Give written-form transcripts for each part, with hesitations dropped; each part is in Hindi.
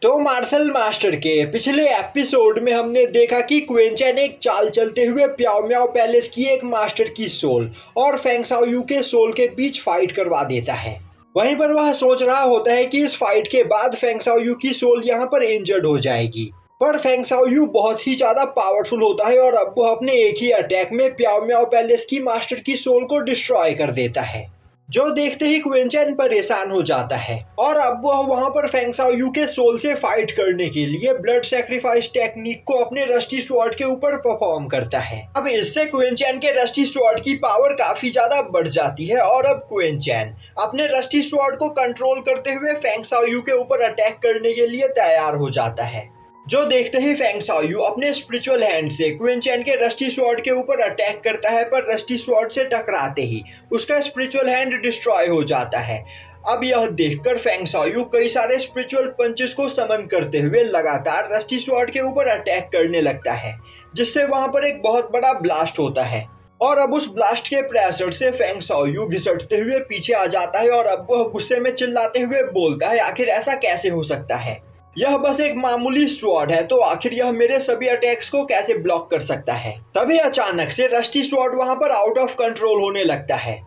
तो मार्शल मास्टर के पिछले एपिसोड में हमने देखा कि क्वेंचन एक चाल चलते हुए प्याओ म्याओ पैलेस की एक मास्टर की सोल और फेंग शाओयू के सोल के बीच फाइट करवा देता है। वहीं पर वह सोच रहा होता है कि इस फाइट के बाद फेंग शाओयू की सोल यहाँ पर इंजर्ड हो जाएगी, पर फेंग शाओयू बहुत ही ज्यादा पावरफुल होता है और अब वह अपने एक ही अटैक में प्याओ म्याओ पैलेस की मास्टर की सोल को डिस्ट्रॉय कर देता है, जो देखते ही क्वेंचन परेशान हो जाता है और अब वह वहां पर फेंग शाओयू के सोल से फाइट करने के लिए ब्लड सैक्रिफाइस टेक्निक को अपने रस्टी स्वॉर्ड के ऊपर परफॉर्म करता है। अब इससे क्वेंचन के रस्टी स्वॉर्ड की पावर काफी ज्यादा बढ़ जाती है और अब क्वेंचन अपने रस्टी स्वॉर्ड को कंट्रोल करते हुए फेंग शाओयू के ऊपर अटैक करने के लिए तैयार हो जाता है, जो देखते ही फेंग शाओयू अपने स्पिरिचुअल हैंड से क्वेंचन के रस्टी स्वॉर्ड के ऊपर अटैक करता है, पर रस्टी स्वॉर्ड से टकराते ही उसका स्पिरिचुअल हैंड डिस्ट्रॉय हो जाता है। अब यह देखकर फेंग शाओयू कई सारे स्पिरिचुअल पंचेस को समन करते हुए लगातार रस्टी स्वॉर्ड के ऊपर अटैक करने लगता है, जिससे वहां पर एक बहुत बड़ा ब्लास्ट होता है और अब उस ब्लास्ट के प्रेशर से फेंग शाओयू घिसटते हुए पीछे आ जाता है और अब वह गुस्से में चिल्लाते हुए बोलता है, आखिर ऐसा कैसे हो सकता है, यह बस एक मामूली स्वॉर्ड है, तो आखिर यह मेरे सभी अटैक्स को कैसे ब्लॉक कर सकता है। तभी अचानक से रस्टी स्वॉर्ड वहां पर आउट ऑफ कंट्रोल होने लगता है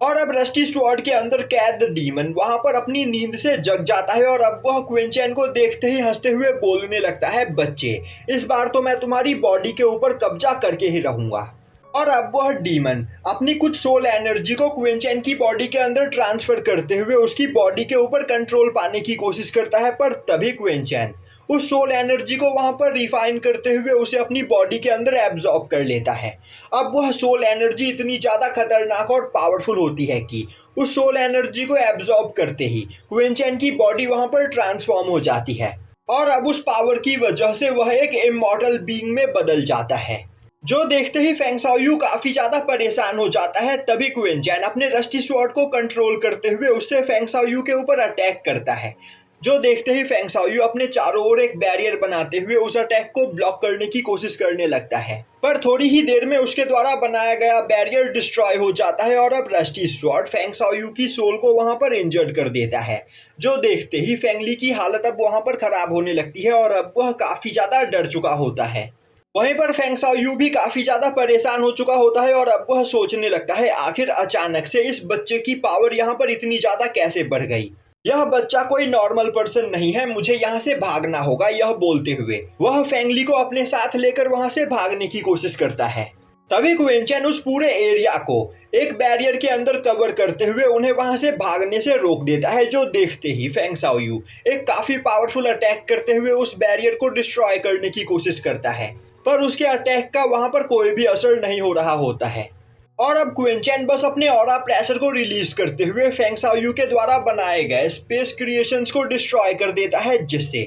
और अब रस्टी स्वॉर्ड के अंदर कैद डीमन वहां पर अपनी नींद से जग जाता है और अब वह क्वेंचन को देखते ही हंसते हुए बोलने लगता है, बच्चे इस बार तो मैं तुम्हारी बॉडी के ऊपर कब्जा करके ही रहूंगा। और अब वह डीमन अपनी कुछ सोल एनर्जी को क्वेंचन की बॉडी के अंदर ट्रांसफर करते हुए उसकी बॉडी के ऊपर कंट्रोल पाने की कोशिश करता है, पर तभी क्वेंचन उस सोल एनर्जी को वहां पर रिफाइन करते हुए उसे अपनी बॉडी के अंदर एब्जॉर्ब कर लेता है। अब वह सोल एनर्जी इतनी ज्यादा खतरनाक और पावरफुल होती है कि उस सोल एनर्जी को एब्जॉर्ब करते ही क्वेंचन की बॉडी वहां पर ट्रांसफॉर्म हो जाती है और अब उस पावर की वजह से वह एक इमॉर्टल बीइंग में बदल जाता है, जो देखते ही फेंग शाओयू काफी ज्यादा परेशान हो जाता है। तभी क्वेंचन अपने रस्टी स्वॉर्ड को कंट्रोल करते हुए उससे फेंग शाओयू के ऊपर अटैक करता है, जो देखते ही फेंग शाओयू अपने चारों ओर एक बैरियर बनाते हुए उस अटैक को ब्लॉक करने की कोशिश करने लगता है, पर थोड़ी ही देर में उसके द्वारा बनाया गया बैरियर डिस्ट्रॉय हो जाता है और अब रस्टी स्वॉर्ड फेंग शाओयू की सोल को वहां पर इंजर्ड कर देता है, जो देखते ही फेंगली की हालत अब वहां पर खराब होने लगती है और अब वह काफी ज्यादा डर चुका होता है। वहीं पर फेंग शाओयू भी काफी ज्यादा परेशान हो चुका होता है और अब वह सोचने लगता है, आखिर अचानक से इस बच्चे की पावर यहाँ पर इतनी ज्यादा कैसे बढ़ गई, यह बच्चा कोई नॉर्मल पर्सन नहीं है, मुझे यहाँ से भागना होगा। यह बोलते हुए वह फेंगली को अपने साथ लेकर वहां से भागने की कोशिश करता है। तभी क्वेंचन उस पूरे एरिया को एक बैरियर के अंदर कवर करते हुए उन्हें वहां से भागने से रोक देता है, जो देखते ही फेंग शाओयू एक काफी पावरफुल अटैक करते हुए उस बैरियर को डिस्ट्रॉय करने की कोशिश करता है, पर उसके अटैक का वहां पर कोई भी असर नहीं हो रहा होता है और अब क्वेंचन बस अपने ऑरा प्रेशर को रिलीज करते हुए फेंग शाओयू के द्वारा बनाए गए स्पेस क्रिएशंस को डिस्ट्रॉय कर देता है, जिससे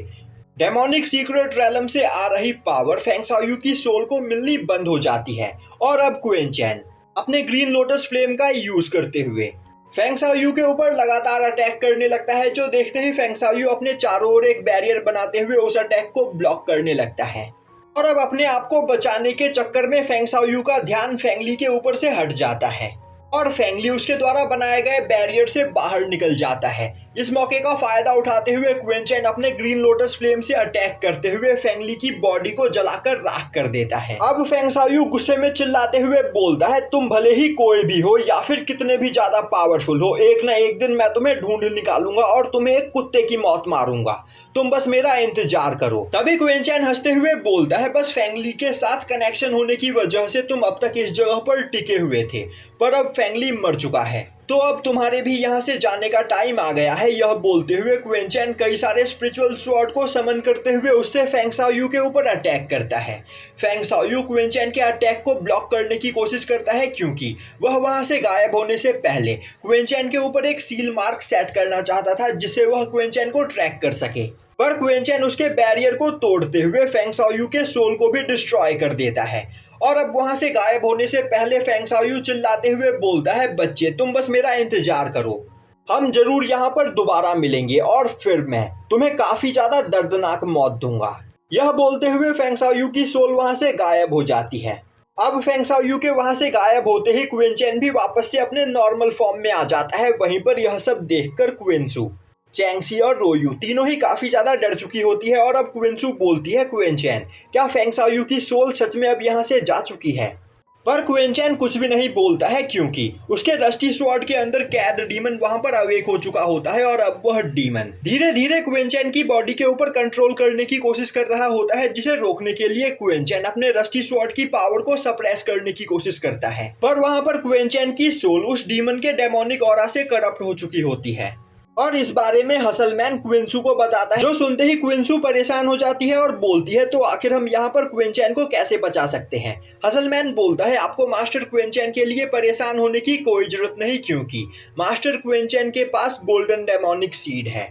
डेमोनिक सीक्रेट रेलम से आ रही पावर फेंग शाओयू की सोल को मिलनी बंद हो जाती है और अब क्वेंचन अपने ग्रीन लोटस फ्लेम का यूज करते हुए फेंग शाओयू के ऊपर लगातार अटैक करने लगता है, जो देखते ही फेंग शाओयू अपने चारों ओर एक बैरियर बनाते हुए उस अटैक को ब्लॉक करने लगता है और अब अपने आप को बचाने के चक्कर में फेंग शाओयू का ध्यान फेंगली के ऊपर से हट जाता है और फेंगली उसके द्वारा बनाए गए बैरियर से बाहर निकल जाता है। इस मौके का फायदा उठाते हुए क्वेंचन अपने ग्रीन लोटस फ्लेम से अटैक करते हुए फेंगली की बॉडी को जलाकर राख कर देता है। अब फेंग शाओयू गुस्से में चिल्लाते हुए बोलता है, तुम भले ही कोई भी हो या फिर कितने भी ज्यादा पावरफुल हो, एक ना एक दिन मैं तुम्हें ढूंढ निकालूंगा और तुम्हें एक कुत्ते की मौत मारूंगा, तुम बस मेरा इंतजार करो। तभी क्वेंचन हंसते हुए बोलता है, बस फेंगली के साथ कनेक्शन होने की वजह से तुम अब तक इस जगह पर टिके हुए थे, पर अब फेंगली मर चुका है, तो अब तुम्हारे भी यहाँ से जाने का टाइम आ गया है। यह बोलते हुए क्वेंचन कई सारे स्पिरिचुअल स्वॉर्ड को समन करते हुए उससे फेंग शाओयू के ऊपर अटैक करता है। फेंग शाओयू क्वेंचन के अटैक को ब्लॉक करने की कोशिश करता है, क्योंकि वह वहां से गायब होने से पहले क्वेंचन के ऊपर एक सील मार्क सेट करना चाहता था, जिससे वह क्वेंचन को ट्रैक कर सके, पर क्वेंचन उसके बैरियर को तोड़ते हुए फेंग शाओयू के सोल को भी डिस्ट्रॉय कर देता है और अब वहां से गायब होने से पहले फेंग शाओयू चिल्लाते हुए बोलता है, बच्चे तुम बस मेरा इंतजार करो, हम जरूर यहाँ पर दोबारा मिलेंगे और फिर मैं तुम्हें काफी ज्यादा दर्दनाक मौत दूंगा। यह बोलते हुए फेंग शाओयू की सोल वहां से गायब हो जाती है। अब फेंग शाओयू के वहां से गायब होते ही क्वेंचन भी वापस से अपने नॉर्मल फॉर्म में आ जाता है। वहीं पर यह सब देखकर क्वेंसू चैंगसी और रोयू तीनों ही काफी ज्यादा डर चुकी होती है और अब क्विंसू बोलती है क्वेंचैन, क्या फेंग शाओयू की सोल सच में अब यहाँ से जा चुकी है? पर क्वेंचैन कुछ भी नहीं बोलता है क्योंकि उसके रस्टी स्वॉर्ड के अंदर कैद डीमन वहां पर अवेक हो चुका होता है और अब वह डीमन धीरे धीरे क्वेंचैन की बॉडी के ऊपर कंट्रोल करने की कोशिश कर रहा होता है, जिसे रोकने के लिए क्वेंचैन अपने रस्टी स्वॉर्ड की पावर को सप्रेस करने की कोशिश करता है। पर वहां पर क्वेंचैन की सोल उस डीमन के डेमोनिक ऑरा से करप्ट हो चुकी होती है और इस बारे में हसलमैन क्विंसू को बताता है, जो सुनते ही क्विंसू परेशान हो जाती है और बोलती है तो आखिर हम यहाँ पर क्वेंचैन को कैसे बचा सकते हैं? हसलमैन बोलता है आपको मास्टर क्वेंचैन के लिए परेशान होने की कोई जरूरत नहीं, क्योंकि मास्टर क्वेंचैन के पास गोल्डन डेमोनिक सीड है,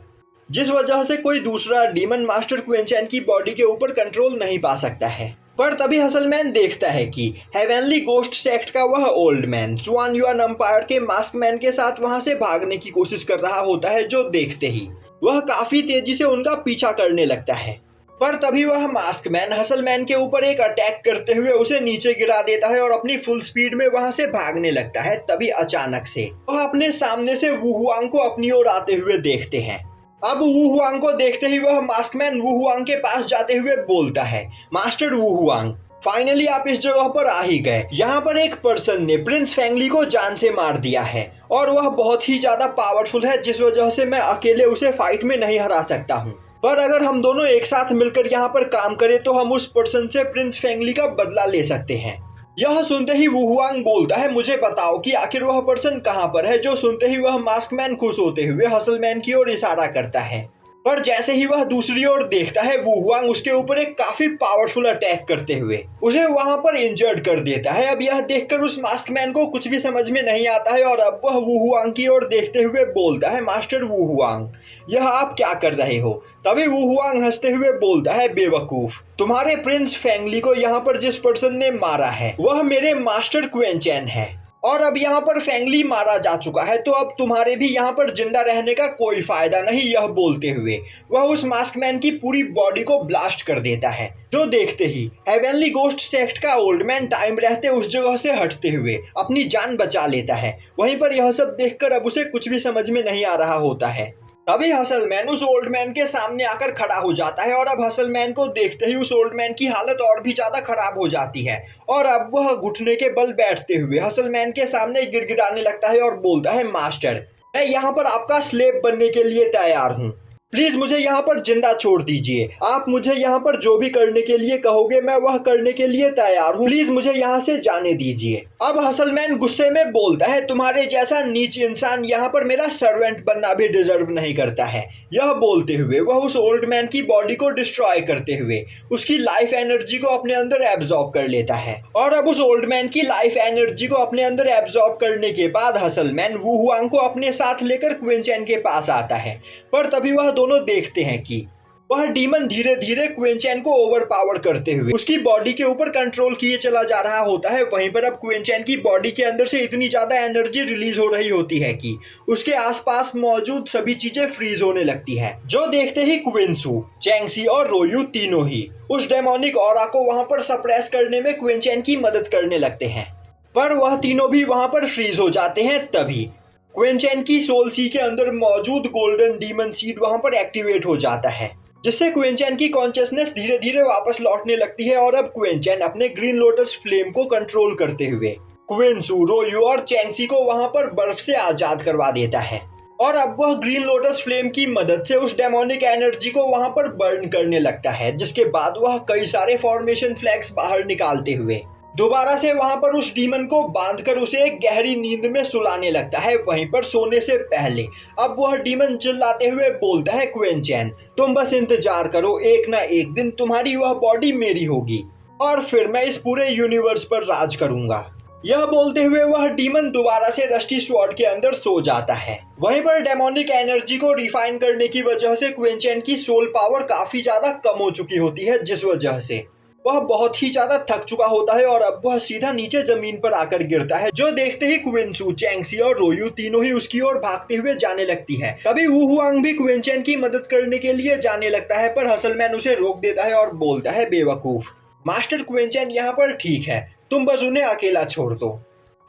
जिस वजह से कोई दूसरा डीमन मास्टर क्वेंचैन की बॉडी के ऊपर कंट्रोल नहीं पा सकता है। पर तभी हसलमैन देखता है कि हेवनली गोस्ट सेक्ट का वह ओल्ड मैन जुआन युआन एम्पायर के मास्क मैन के साथ वहां से भागने की कोशिश कर रहा होता है, जो देखते ही वह काफी तेजी से उनका पीछा करने लगता है। पर तभी वह मास्क मैन हसलमैन के ऊपर एक अटैक करते हुए उसे नीचे गिरा देता है और अपनी फुल स्पीड में वहां से भागने लगता है। तभी अचानक से वह अपने सामने से वू हुआंग को अपनी ओर आते हुए देखते हैं। अब वू हुआंग को देखते ही वह मास्कमैन वू हुआंग के पास जाते हुए बोलता है, मास्टर वू हुआंग, फाइनली आप इस जगह पर आ ही गए। यहाँ पर एक पर्सन ने प्रिंस फेंगली को जान से मार दिया है और वह बहुत ही ज्यादा पावरफुल है, जिस वजह से मैं अकेले उसे फाइट में नहीं हरा सकता हूँ। पर अगर हम दोनों एक साथ मिलकर यहाँ पर काम करें तो हम उस पर्सन से प्रिंस फेंगली का बदला ले सकते हैं। यह सुनते ही वू हुआंग बोलता है, मुझे बताओ कि आखिर वह पर्सन कहाँ पर है? जो सुनते ही वह मास्कमैन खुश होते हुए हसलमैन की ओर इशारा करता है। पर जैसे ही वह दूसरी ओर देखता है, वू हुआंग उसके ऊपर एक काफी पावरफुल अटैक करते हुए उसे वहां पर इंजर्ड कर देता है। अब यह देखकर उस मास्कमैन को कुछ भी समझ में नहीं आता है और अब वह वू हुआंग की ओर देखते हुए बोलता है, मास्टर वू हुआंग, यह आप क्या कर रहे हो? तभी वू हुआंग हंसते हुए बोलता है, बेवकूफ, तुम्हारे प्रिंस फेंगली को यहाँ पर जिस पर्सन ने मारा है वह मेरे मास्टर क्वेंचैन है और अब यहाँ पर फेंगली मारा जा चुका है, तो अब तुम्हारे भी यहाँ पर जिंदा रहने का कोई फायदा नहीं। यह बोलते हुए वह उस मास्कमैन की पूरी बॉडी को ब्लास्ट कर देता है, जो देखते ही हेवनली गोस्ट सेक्ट का ओल्ड मैन टाइम रहते उस जगह से हटते हुए अपनी जान बचा लेता है। वहीं पर यह सब देखकर अब उसे कुछ भी समझ में नहीं आ रहा होता है। तभी हसलमैन उस ओल्ड मैन के सामने आकर खड़ा हो जाता है और अब हसलमैन को देखते ही उस ओल्ड मैन की हालत और भी ज्यादा खराब हो जाती है और अब वह घुटने के बल बैठते हुए हसलमैन के सामने गिड़गिड़ाने लगता है और बोलता है, मास्टर, मैं यहाँ पर आपका स्लेव बनने के लिए तैयार हूँ, प्लीज मुझे यहाँ पर जिंदा छोड़ दीजिए। आप मुझे यहाँ पर जो भी करने के लिए कहोगे मैं वह करने के लिए तैयार हूँ, प्लीज मुझे यहाँ से जाने दीजिए। अब हसलमैन गुस्से में बोलता है, तुम्हारे जैसा नीच इंसान यहाँ पर मेरा सर्वेंट बनना भी डिजर्व नहीं करता है। यह बोलते हुए वह उस ओल्ड मैन की बॉडी को डिस्ट्रॉय करते हुए उसकी लाइफ एनर्जी को अपने अंदर एब्जॉर्ब कर लेता है और अब उस ओल्ड मैन की लाइफ एनर्जी को अपने अंदर एब्जॉर्ब करने के बाद हसलमैन वू हुआंग को अपने साथ लेकर क्वेंचैन के पास आता है। पर तभी वह दोनों देखते हैं कि वह डीमन धीरे धीरे क्वेंचैन को ओवरपावर करते हुए उसकी बॉडी के ऊपर कंट्रोल किए चला जा रहा होता है। वहीं पर अब क्वेंचैन की बॉडी के अंदर से इतनी ज्यादा एनर्जी रिलीज हो रही होती है कि उसके आसपास मौजूद सभी चीजें फ्रीज होने लगती है, जो देखते ही क्विंसू, चैंगसी और रोयू तीनों ही उस डेमोनिक ऑरा को वहां पर सप्रेस करने में क्वेंचैन की मदद करने लगते हैं। पर वह तीनों भी वहां पर फ्रीज हो जाते हैं। तभी क्वेंचैन की सोल सी के अंदर मौजूद गोल्डन डीमन सीड वहां पर एक्टिवेट हो जाता है, जिससे क्वेंचैन की कॉन्शियसनेस धीरे धीरे वापस लौटने लगती है और अब क्वेंचैन अपने ग्रीन लोटस फ्लेम को कंट्रोल करते हुए क्विंसू, रोयू और चैंगसी को वहां पर बर्फ से आजाद करवा देता है और अब वह ग्रीन लोटस फ्लेम की मदद से उस डेमोनिक एनर्जी को वहां पर बर्न करने लगता है, जिसके बाद वह कई सारे फॉर्मेशन फ्लैग्स बाहर निकालते हुए दोबारा से वहां पर उस डीमन को बांधकर उसे एक गहरी नींद में सुलाने लगता है। वहीं पर सोने से पहले अब वह डीमन चिल्लाते हुए बोलता है, क्वेंचैन, तुम बस इंतजार करो, एक ना एक दिन तुम्हारी वह बॉडी मेरी होगी और फिर मैं इस पूरे यूनिवर्स पर राज करूंगा। यह बोलते हुए वह डीमन दोबारा से रस्टी स्वॉर्ड के अंदर सो जाता है। वहीं पर डेमोनिक एनर्जी को रिफाइन करने की वजह से क्वेंचैन की सोल पावर काफी ज्यादा कम हो चुकी होती है, जिस वजह से वह बहुत ही ज्यादा थक चुका होता है और अब वह सीधा नीचे जमीन पर आकर गिरता है, जो देखते ही क्विंसू, चैंगसी और रोयू तीनों ही उसकी ओर भागते हुए जाने लगती है। तभी वू हुआंग भी क्वेंचैन की मदद करने के लिए जाने लगता है, पर हसलमैन उसे रोक देता है और बोलता है, बेवकूफ, मास्टर क्वेंचैन यहाँ पर ठीक है, तुम बस उन्हें अकेला छोड़ दो।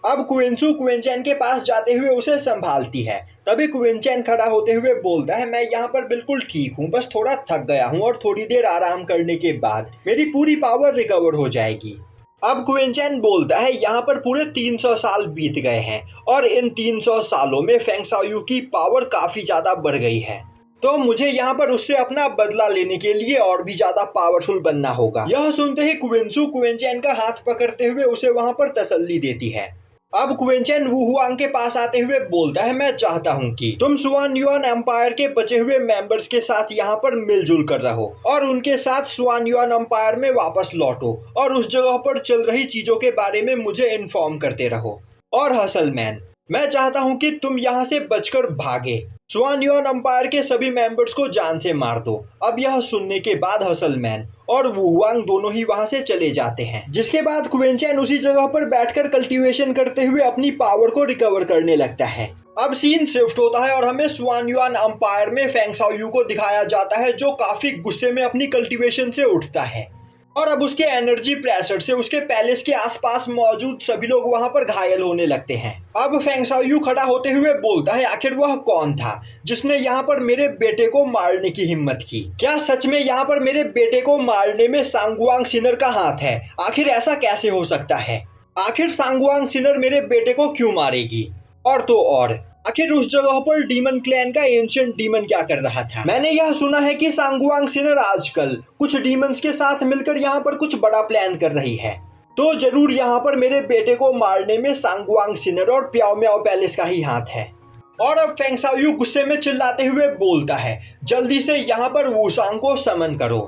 अब क्विंसू क्विंचैन के पास जाते हुए उसे संभालती है। तभी क्विंचैन खड़ा होते हुए बोलता है, मैं यहाँ पर बिल्कुल ठीक हूँ, बस थोड़ा थक गया हूँ और थोड़ी देर आराम करने के बाद मेरी पूरी पावर रिकवर हो जाएगी। अब क्विंचैन बोलता है, यहाँ पर पूरे 300 साल बीत गए हैं और इन 300 सालों में फेंग शाओयू की पावर काफी ज्यादा बढ़ गई है, तो मुझे यहाँ पर उससे अपना बदला लेने के लिए और भी ज्यादा पावरफुल बनना होगा। यह सुनते ही क्विंसू क्विंचैन का हाथ पकड़ते हुए उसे वहाँ पर तसल्ली देती है। अब क्विंचैन वू हुआंग के पास आते हुए बोलता है, मैं चाहता हूँ कि तुम सुआन युआन एम्पायर के बचे हुए मेंबर्स के साथ यहाँ पर मिलजुल कर रहो और उनके साथ सुआन युआन एम्पायर में वापस लौटो और उस जगह पर चल रही चीजों के बारे में मुझे इन्फॉर्म करते रहो। और हसल मैन, मैं चाहता हूँ कि तुम यहाँ से बचकर भागे, सुआन युआन एम्पायर के सभी मेंबर्स को जान से मार दो। अब यह सुनने के बाद हसल मैन और वू हुआंग दोनों ही वहां से चले जाते हैं, जिसके बाद क्विंचैन उसी जगह पर बैठकर कल्टीवेशन करते हुए अपनी पावर को रिकवर करने लगता है। अब सीन शिफ्ट होता है और हमें सुआन युआन एम्पायर में फेंग शाओयू को दिखाया जाता है, जो काफी गुस्से में अपनी कल्टीवेशन से उठता है और अब उसके एनर्जी प्रेशर से उसके पैलेस के आसपास मौजूद सभी लोग वहां पर घायल होने लगते हैं। अब फेंग शाओयू खड़ा होते हुए बोलता है, आखिर वह कौन था जिसने यहाँ पर मेरे बेटे को मारने की हिम्मत की? क्या सच में यहाँ पर मेरे बेटे को मारने में सांगवांग सिनर का हाथ है? आखिर ऐसा कैसे हो सकता है? आखिर सांगवांग सिनर मेरे बेटे को क्यों मारेगी? और तो और आखिर उस जगह पर डीमन क्लैन का एंशिएंट डीमन क्या कर रहा था? मैंने यह सुना है कि सांगवांग सिनर आजकल कुछ डीमंस के साथ मिलकर यहाँ पर कुछ बड़ा प्लान कर रही है, तो जरूर यहाँ पर मेरे बेटे को मारने में सांगवांग सिनर और प्याओ म्याओ पैलेस का ही हाथ है। और अब फेंग शाओयू गुस्से में चिल्लाते हुए बोलता है, जल्दी से यहाँ पर वूसांग को समन करो।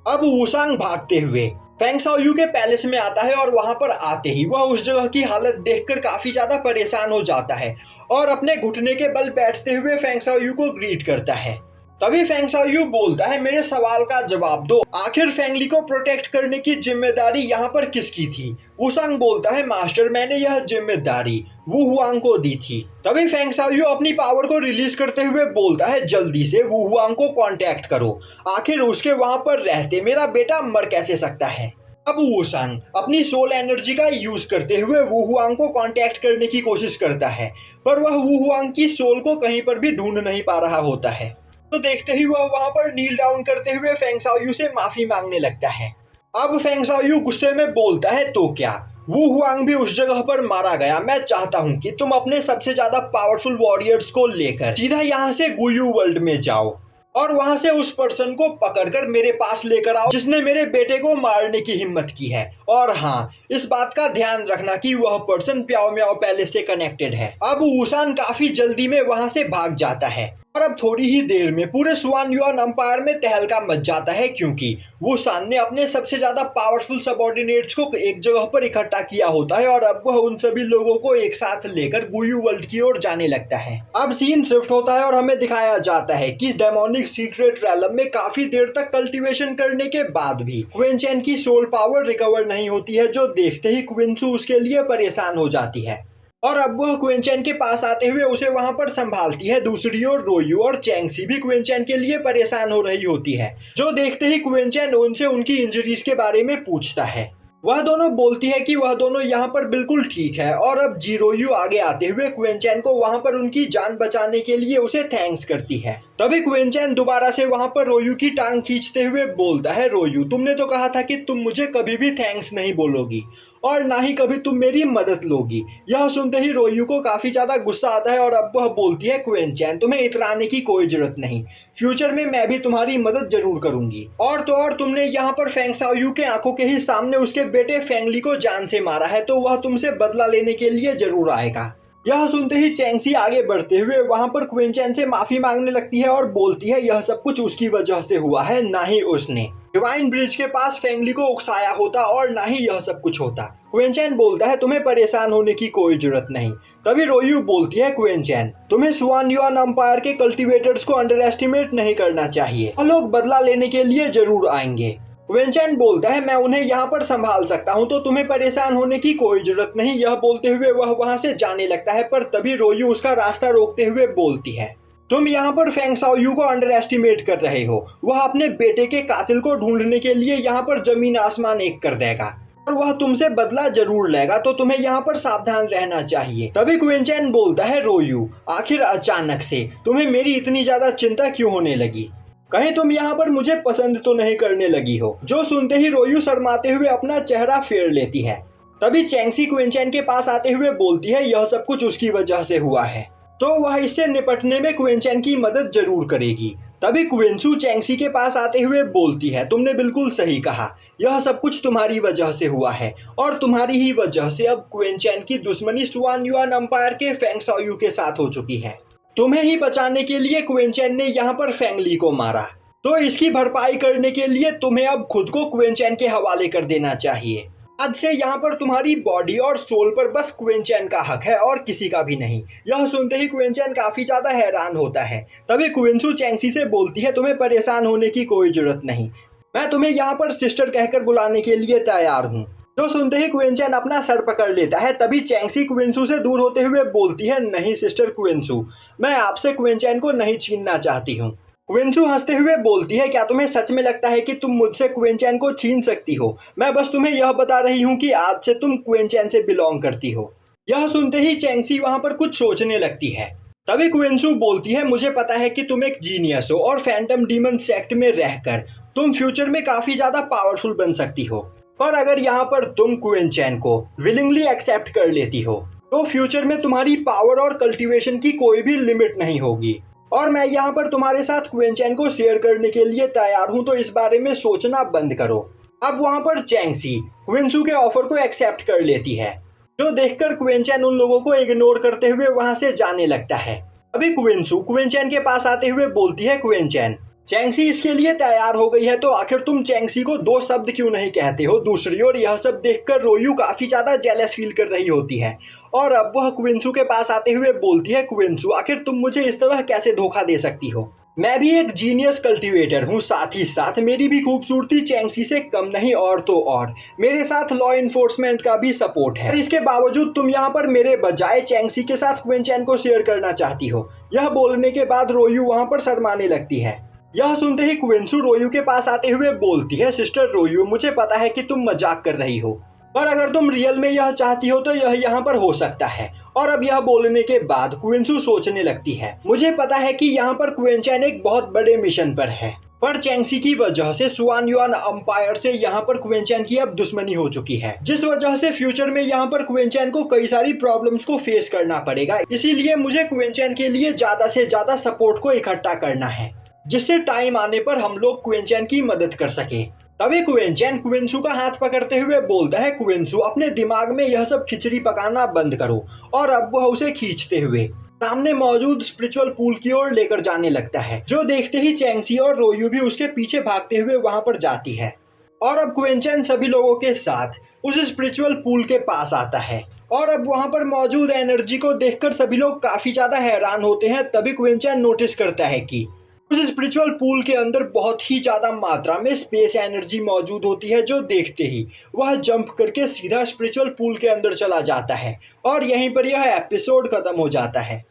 अब वूसांग भागते हुए फेंग शाओयू के पैलेस में आता है और वहां पर आते ही वह उस जगह की हालत देखकर काफी ज्यादा परेशान हो जाता है और अपने घुटने के बल बैठते हुए फेंग शाओयू को ग्रीट करता है। तभी फेंग शाओयू बोलता है, मेरे सवाल का जवाब दो, आखिर फेंगली को प्रोटेक्ट करने की जिम्मेदारी यहाँ पर किसकी थी? वूसांग बोलता है, मास्टर, मैंने यह जिम्मेदारी वू हुआंग को दी थी। तभी फेंग शाओयू अपनी पावर को रिलीज करते हुए बोलता है, जल्दी से वू हुआंग को कांटेक्ट करो, आखिर उसके वहां पर रहते मेरा बेटा मर कैसे सकता है? अब वूसांग अपनी सोल एनर्जी का यूज करते हुए वू हुआंग को कांटेक्ट करने की कोशिश करता है, पर वह वू हुआंग की सोल को कहीं पर भी ढूंढ नहीं पा रहा होता है। तो देखते ही वह वहां पर नील डाउन करते हुए फेंग शाओयू से माफी मांगने लगता है। अब फेंग शाओयू गुस्से में बोलता है, तो क्या वू हुआंग भी उस जगह पर मारा गया? मैं चाहता हूं कि तुम अपने सबसे ज्यादा पावरफुल वॉरियर्स को लेकर सीधा यहाँ से गुयू वर्ल्ड में जाओ और वहां से उस पर्सन को पकड़कर मेरे पास लेकर आओ जिसने मेरे बेटे को मारने की हिम्मत की है। और हाँ, इस बात का ध्यान रखना कि वह पर्सन प्याओ म्याओ पैलेस से कनेक्टेड है। अब वूसान काफी जल्दी में वहां से भाग जाता है और अब थोड़ी ही देर में पूरे सुआन युआन एम्पायर में तहलका मच जाता है, क्योंकि वूसान ने अपने सबसे ज्यादा पावरफुल सबऑर्डिनेट्स को एक जगह पर इकट्ठा किया होता है और अब वह उन सभी लोगों को एक साथ लेकर गुयू वर्ल्ड की ओर जाने लगता है। अब सीन शिफ्ट होता है और हमें दिखाया जाता है कि डेमोनिक सीक्रेट रैलम में काफी देर तक कल्टीवेशन करने के बाद भी क्विंचैन की सोल पावर रिकवर नहीं होती है, जो देखते ही क्विंसू उसके लिए परेशान हो जाती है और अब वह क्विंचैन के पास आते हुए उसे वहां पर संभालती है। दूसरी ओर रोयू और चैंगसी भी क्विंचैन के लिए परेशान हो रही होती है, जो देखते ही क्विंचैन उनसे उनकी इंजरीज के बारे में पूछता है। वह दोनों बोलती है कि वह दोनों यहाँ पर बिल्कुल ठीक है और अब जीरोयू आगे आते हुए क्विंचैन को वहां पर उनकी जान बचाने के लिए उसे थैंक्स करती है। तभी क्विंचैन दोबारा से वहां पर रोयू की टांग खींचते हुए बोलता है, रोयू, तुमने तो कहा था कि तुम मुझे कभी भी थैंक्स नहीं बोलोगी और ना ही कभी तुम मेरी मदद लोगी। यह सुनते ही रोयू को काफी ज्यादा गुस्सा आता है और अब वह बोलती है, क्विंचैन, तुम्हें इतराने की कोई जरूरत नहीं, फ्यूचर में मैं भी तुम्हारी मदद जरूर करूंगी। और तो और तुमने यहाँ पर फेंग शाओयू के आंखों के ही सामने उसके बेटे फेंगली को जान से मारा है, तो वह तुमसे बदला लेने के लिए जरूर आएगा। यह सुनते ही चैंगसी आगे बढ़ते हुए वहां पर क्विंचैन से माफी मांगने लगती है और बोलती है, यह सब कुछ उसकी वजह से हुआ है, ना ही उसने डिवाइन ब्रिज के पास फेंगली को उकसाया होता और ना ही यह सब कुछ होता। क्विंचैन बोलता है, तुम्हें परेशान होने की कोई जरूरत नहीं। तभी रोयू बोलती है, क्विंचैन, तुम्हें सुआन युआन एम्पायर के कल्टीवेटर्स को अंडर एस्टिमेट नहीं करना चाहिए, वह लोग बदला लेने के लिए जरूर आएंगे। क्विंचैन बोलता है, मैं उन्हें यहाँ पर संभाल सकता हूँ, तो तुम्हें परेशान होने की कोई जरूरत नहीं। यह बोलते हुए वह वहां से जाने लगता है, पर तभी रोयू उसका रास्ता रोकते हुए बोलती है, तुम यहाँ पर फेंग शाओयू को अंडर एस्टिमेट कर रहे हो, वह अपने बेटे के कातिल को ढूंढने के लिए यहाँ पर जमीन आसमान एक कर देगा। और वह तुमसे बदला जरूर लेगा, तो तुम्हें यहाँ पर सावधान रहना चाहिए। तभी क्विंचैन बोलता है, रोयू आखिर अचानक से तुम्हें मेरी इतनी ज्यादा चिंता क्यों होने लगी? कहीं तुम यहाँ पर मुझे पसंद तो नहीं करने लगी हो? जो सुनते ही रोयू शर्माते हुए अपना चेहरा फेर लेती है। तभी चैंक्सी क्विंचैन के पास आते हुए बोलती है, यह सब कुछ उसकी वजह से हुआ है, तो वह इससे निपटने में क्विंचैन की मदद जरूर करेगी। तभी क्विंसू चैंक्सी के पास आते हुए बोलती है, तुमने बिल्कुल सही कहा, यह सब कुछ तुम्हारी वजह से हुआ है और तुम्हारी ही वजह से अब क्विंचैन की दुश्मनी सुआन युआन एम्पायर के फेंग शाओयू के साथ हो चुकी है। तुम्हें ही बचाने के लिए क्विंचैन ने यहाँ पर फेंग ली को मारा, तो इसकी भरपाई करने के लिए तुम्हें अब खुद को क्विंचैन के हवाले कर देना चाहिए। आज से यहाँ पर तुम्हारी बॉडी और सोल पर बस क्विंचैन का हक है और किसी का भी नहीं। यह सुनते ही क्विंचैन काफी ज्यादा हैरान होता है। तभी क्विंसू चैंक्सी से बोलती है, तुम्हें परेशान होने की कोई जरूरत नहीं, मैं तुम्हें यहाँ पर सिस्टर कहकर बुलाने के लिए तैयार हूँ। जो सुनते ही क्विंचैन अपना सर पकड़ लेता है। तभी चैंक्सी क्विंसू से दूर होते हुए बोलती है, नहीं सिस्टर क्विंसू, मैं आपसे क्विंचैन को नहीं छीनना चाहती हूँ। क्विंसू हंसते हुए बोलती है, क्या तुम्हें सच में लगता है कि तुम मुझसे क्विंचैन को छीन सकती हो? मैं बस तुम्हें यह बता रही हूँ कि आज से तुम क्विंचैन से बिलोंग करती हो। यह सुनते ही चैंक्सी वहाँ पर कुछ सोचने लगती है। तभी क्विंसू बोलती है, मुझे पता है कि तुम एक जीनियस हो और फैंटम डीमन सेक्ट में रहकर तुम फ्यूचर में काफी ज्यादा पावरफुल बन सकती हो, पर अगर यहाँ पर तुम क्विंचैन को विलिंगली एक्सेप्ट कर लेती हो तो फ्यूचर में तुम्हारी पावर और कल्टीवेशन की कोई भी लिमिट नहीं होगी। और मैं यहाँ पर तुम्हारे साथ क्विंचैन को शेयर करने के लिए तैयार हूँ, तो इस बारे में सोचना बंद करो। अब वहाँ पर चैंक्सी क्विंसू के ऑफर को एक्सेप्ट कर लेती है, जो देखकर क्विंचैन उन लोगों को इग्नोर करते हुए वहाँ से जाने लगता है। अभी क्विंसू क्विंचैन के पास आते हुए बोलती है, क्विंचैन चैंक्सी इसके लिए तैयार हो गई है, तो आखिर तुम चैंक्सी को दो शब्द क्यों नहीं कहते हो? दूसरी ओर यह सब देखकर रोयू काफी ज्यादा जेलस फील कर रही होती है और अब वह क्विंसू के पास आते हुए बोलती है, क्विंसू आखिर तुम मुझे इस तरह कैसे धोखा दे सकती हो? मैं भी एक जीनियस कल्टीवेटर हूँ, साथ ही साथ मेरी भी खूबसूरती चैंक्सी से कम नहीं, और तो और मेरे साथ लॉ इन्फोर्समेंट का भी सपोर्ट है। इसके बावजूद तुम यहाँ पर मेरे बजाय चैंक्सी के साथ क्विंचैन को शेयर करना चाहती हो। यह बोलने के बाद रोयू वहाँ पर शर्माने लगती है। यह सुनते ही क्विंसू रोयू के पास आते हुए बोलती है, सिस्टर रोयू, मुझे पता है कि तुम मजाक कर रही हो, पर अगर तुम रियल में यह चाहती हो तो यह यहाँ पर हो सकता है। और अब यह बोलने के बाद क्विंसू सोचने लगती है, मुझे पता है कि यहाँ पर क्विंचैन एक बहुत बड़े मिशन पर है, पर चैंक्सी की वजह से सुआन युआन एम्पायर से यहाँ पर क्विंचैन की अब दुश्मनी हो चुकी है, जिस वजह से फ्यूचर में यहाँ पर क्विंचैन को कई सारी प्रॉब्लम्स को फेस करना पड़ेगा। इसीलिए मुझे क्विंचैन के लिए ज्यादा से ज्यादा सपोर्ट को इकट्ठा करना है, जिससे टाइम आने पर हम लोग क्विंचैन की मदद कर सके। तभी क्विंचैन क्विंसू का हाथ पकड़ते हुए बोलता है, क्विंसू अपने दिमाग में यह सब खिचड़ी पकाना बंद करो। और अब वह उसे खींचते हुए सामने मौजूद स्पिरिचुअल पूल की ओर लेकर जाने लगता है, जो देखते ही चैंक्सी और रोयू भी उसके पीछे भागते हुए वहां पर जाती है। और अब क्विंचैन सभी लोगों के साथ उस स्पिरिचुअल पूल के पास आता है और अब वहां पर मौजूद एनर्जी को देखकर सभी लोग काफी ज्यादा हैरान होते हैं। तभी क्विंचैन नोटिस करता है कि उस स्पिरिचुअल पूल के अंदर बहुत ही ज्यादा मात्रा में स्पेस एनर्जी मौजूद होती है, जो देखते ही वह जंप करके सीधा स्पिरिचुअल पूल के अंदर चला जाता है और यहीं पर यह एपिसोड खत्म हो जाता है।